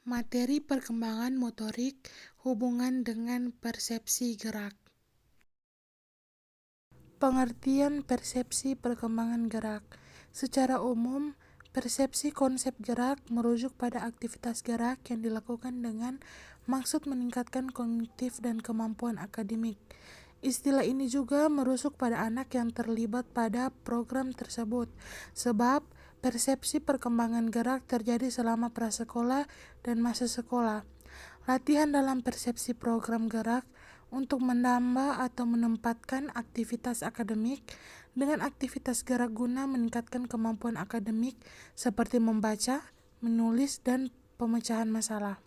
Materi perkembangan motorik hubungan dengan persepsi gerak. Pengertian persepsi perkembangan gerak. Secara umum, persepsi konsep gerak merujuk pada aktivitas gerak yang dilakukan dengan maksud meningkatkan kognitif dan kemampuan akademik. Istilah ini juga merujuk pada anak yang terlibat pada program tersebut, sebab persepsi perkembangan gerak terjadi selama prasekolah dan masa sekolah. Latihan dalam persepsi program gerak untuk menambah atau menempatkan aktivitas akademik dengan aktivitas gerak guna meningkatkan kemampuan akademik seperti membaca, menulis, dan pemecahan masalah.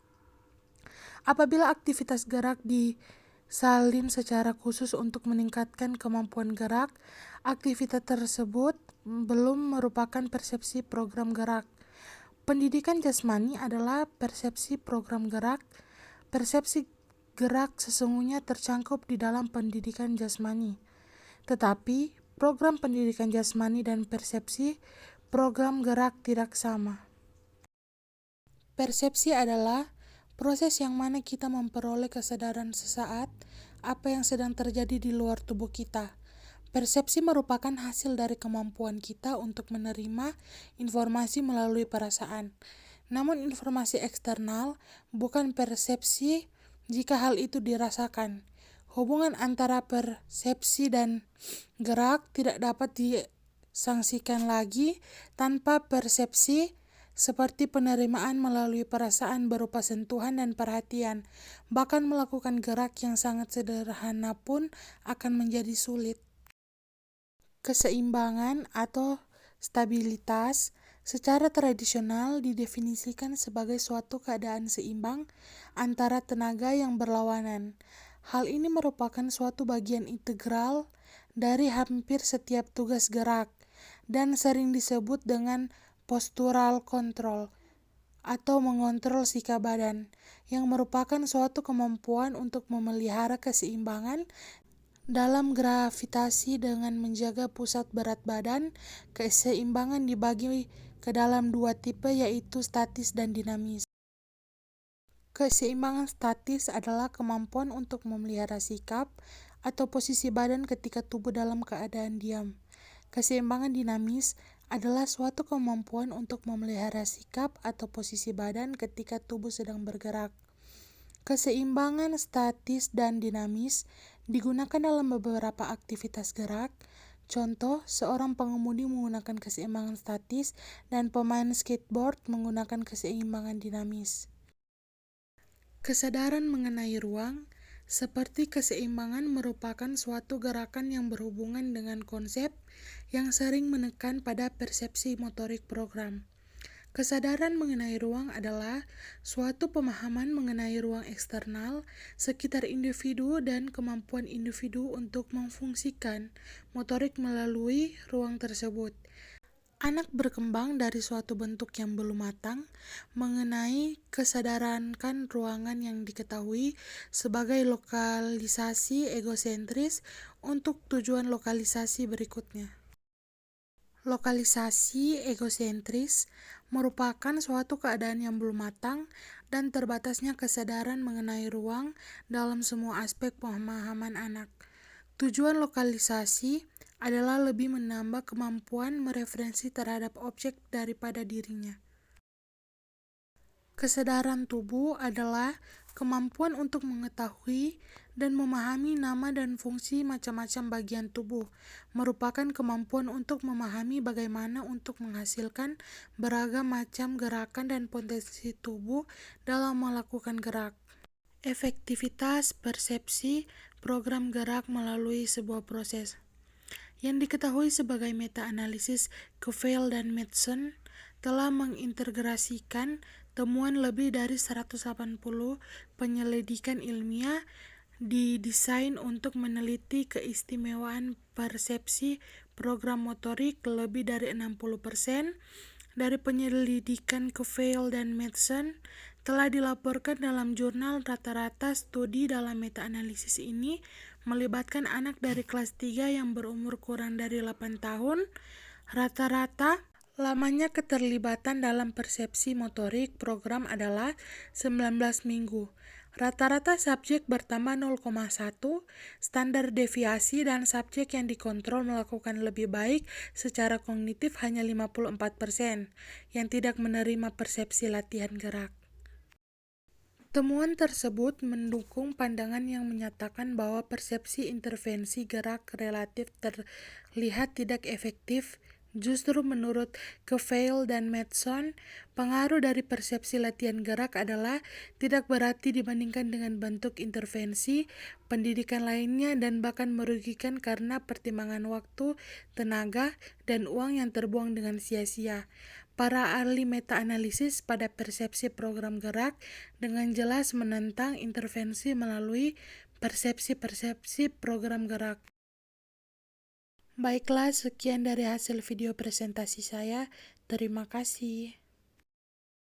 Apabila aktivitas gerak disalin secara khusus untuk meningkatkan kemampuan gerak, aktivitas tersebut belum merupakan persepsi program gerak. Pendidikan jasmani adalah persepsi program gerak. Persepsi gerak sesungguhnya tercangkup di dalam pendidikan jasmani. Tetapi, program pendidikan jasmani dan persepsi program gerak tidak sama. Persepsi adalah proses yang mana kita memperoleh kesadaran sesaat apa yang sedang terjadi di luar tubuh kita. Persepsi merupakan hasil dari kemampuan kita untuk menerima informasi melalui perasaan. Namun informasi eksternal bukan persepsi jika hal itu dirasakan. Hubungan antara persepsi dan gerak tidak dapat disangsikan lagi tanpa persepsi, seperti penerimaan melalui perasaan berupa sentuhan dan perhatian. Bahkan melakukan gerak yang sangat sederhana pun akan menjadi sulit. Keseimbangan atau stabilitas secara tradisional didefinisikan sebagai suatu keadaan seimbang antara tenaga yang berlawanan. Hal ini merupakan suatu bagian integral dari hampir setiap tugas gerak dan sering disebut dengan postural control atau mengontrol sikap badan, yang merupakan suatu kemampuan untuk memelihara keseimbangan dalam gravitasi dengan menjaga pusat berat badan. Keseimbangan dibagi ke dalam dua tipe, yaitu statis dan dinamis. Keseimbangan statis adalah kemampuan untuk memelihara sikap atau posisi badan ketika tubuh dalam keadaan diam. Keseimbangan dinamis adalah suatu kemampuan untuk memelihara sikap atau posisi badan ketika tubuh sedang bergerak. Keseimbangan statis dan dinamis digunakan dalam beberapa aktivitas gerak. Contoh, seorang pengemudi menggunakan keseimbangan statis dan pemain skateboard menggunakan keseimbangan dinamis. Kesadaran mengenai ruang, seperti keseimbangan, merupakan suatu gerakan yang berhubungan dengan konsep yang sering menekan pada persepsi motorik program. Kesadaran mengenai ruang adalah suatu pemahaman mengenai ruang eksternal sekitar individu dan kemampuan individu untuk memfungsikan motorik melalui ruang tersebut. Anak berkembang dari suatu bentuk yang belum matang mengenai kesadarankan ruangan yang diketahui sebagai lokalisasi egosentris untuk tujuan lokalisasi berikutnya. Lokalisasi egosentris merupakan suatu keadaan yang belum matang dan terbatasnya kesadaran mengenai ruang dalam semua aspek pemahaman anak. Tujuan lokalisasi adalah lebih menambah kemampuan mereferensi terhadap objek daripada dirinya. Kesadaran tubuh adalah kemampuan untuk mengetahui dan memahami nama dan fungsi macam-macam bagian tubuh, merupakan kemampuan untuk memahami bagaimana untuk menghasilkan beragam macam gerakan dan potensi tubuh dalam melakukan gerak. Efektivitas persepsi program gerak melalui sebuah proses yang diketahui sebagai meta-analisis. Kveil dan Madsen telah mengintegrasikan temuan lebih dari 180 penyelidikan ilmiah didesain untuk meneliti keistimewaan persepsi program motorik. Lebih dari 60% dari penyelidikan Kveil dan Madsen telah dilaporkan dalam jurnal. Rata-rata studi dalam meta-analisis ini melibatkan anak dari kelas 3 yang berumur kurang dari 8 tahun. Rata-rata Lamanya keterlibatan dalam persepsi motorik program adalah 19 minggu. Rata-rata subjek bertambah 0,1, standar deviasi dan subjek yang dikontrol melakukan lebih baik secara kognitif hanya 54%, yang tidak menerima persepsi latihan gerak. Temuan tersebut mendukung pandangan yang menyatakan bahwa persepsi intervensi gerak relatif terlihat tidak efektif. Justru menurut Kefeil dan Madson, pengaruh dari persepsi latihan gerak adalah tidak berarti dibandingkan dengan bentuk intervensi pendidikan lainnya dan bahkan merugikan karena pertimbangan waktu, tenaga, dan uang yang terbuang dengan sia-sia. Para ahli meta-analisis pada persepsi program gerak dengan jelas menentang intervensi melalui persepsi-persepsi program gerak. Baiklah, sekian dari hasil video presentasi saya. Terima kasih.